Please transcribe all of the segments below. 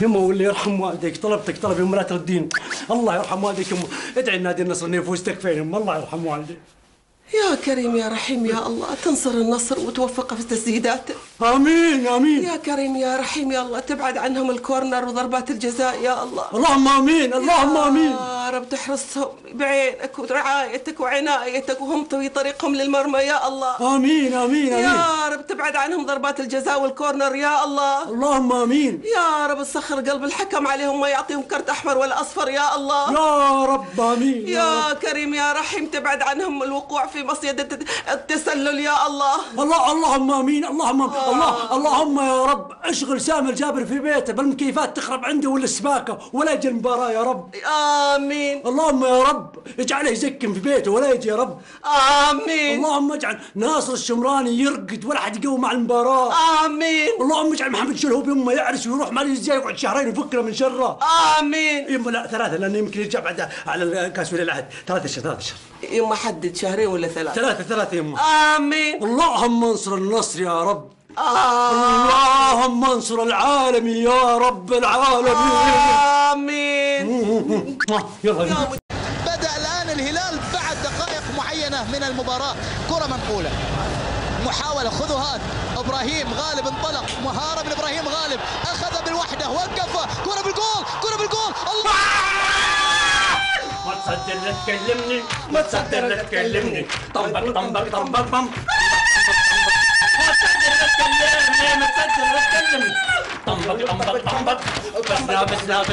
يما واللي يرحم والديك طلبتك طلب يما لا تردين. الله يرحم والديك يما، ادعي النادي النصر انه يفوز تكفين يما، الله يرحم والديك. يا كريم يا رحيم يا الله تنصر النصر وتوفقه في تسديداته. امين امين. يا كريم يا رحيم يا الله تبعد عنهم الكورنر وضربات الجزاء يا الله. اللهم امين اللهم امين. يا رب تحرسهم بعينك ورعايتك وعنايتك وهم في طريقهم للمرمى يا الله. امين امين امين. يا رب تبعد عنهم ضربات الجزاء والكورنر يا الله. اللهم امين. يا رب تسخر قلب الحكم عليهم ما يعطيهم كرت احمر ولا اصفر يا الله. يا رب امين. يا كريم يا رحيم تبعد عنهم الوقوع في مصيدة التسلل يا الله. اللهم امين اللهم اللهم يا رب اشغل سامي الجابر في بيته بالمكيفات تخرب عنده ولا السباكه ولا يجي المباراه يا رب. امين. اللهم يا رب اجعله يزكم في بيته ولا يجي يا رب. امين. اللهم اجعل ناصر الشمراني يرقد ولا حد يقوم مع المباراه. امين. اللهم اجعل محمد شلهوب يمه يعرس ويروح مع الجزيره يقعد شهرين يفكنا من شره. امين. يمه لا 3 لانه يمكن يرجع بعد على كاس ولي العهد. 3 اشهر يما حدد شهرين ولا 3. 3 يمه. امين. اللهم انصر النصر يا رب. اللهم انصر العالمي يا رب العالمين. امين. يلا. بدأ الآن الهلال بعد دقائق معينة من المباراة. كرة منقولة، محاولة خذوهات، إبراهيم غالب انطلق، مهارة من إبراهيم غالب، أخذ بالوحدة وقف، كرة بالجول، كرة بالجول. الله! ما تصدر لا تكلمني، ما تصدر لا تكلمني. طنبق طنبق طنبق طنبق. ما تصدر لا تكلمني، ما تصدر لا تكلمني. طنبق طنبق طنبق. بسنا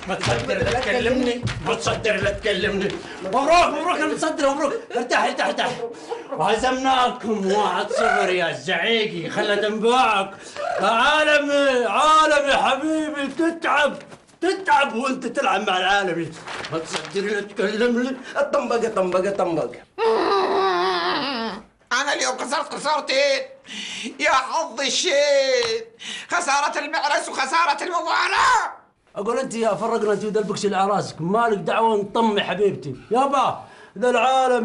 ما تصدر لا تكلمني، ما تصدر لا تكلمني. مبروك انا متصدر مبروك. ارتاح. وهزمناكم 1-0 يا الزعيقي خلت انباعك. عالمي حبيبي تتعب وانت تلعب مع العالمي. ما تصدر لا تكلمني. طنبقة. أنا اليوم خسرت خسارتين يا حظ الشين، خسارة المعرس وخسارة المباراة. اقول انت يا فرقنا انت ودلبكش على راسك، مالك دعوه نطمي حبيبتي يابا ذا العالم.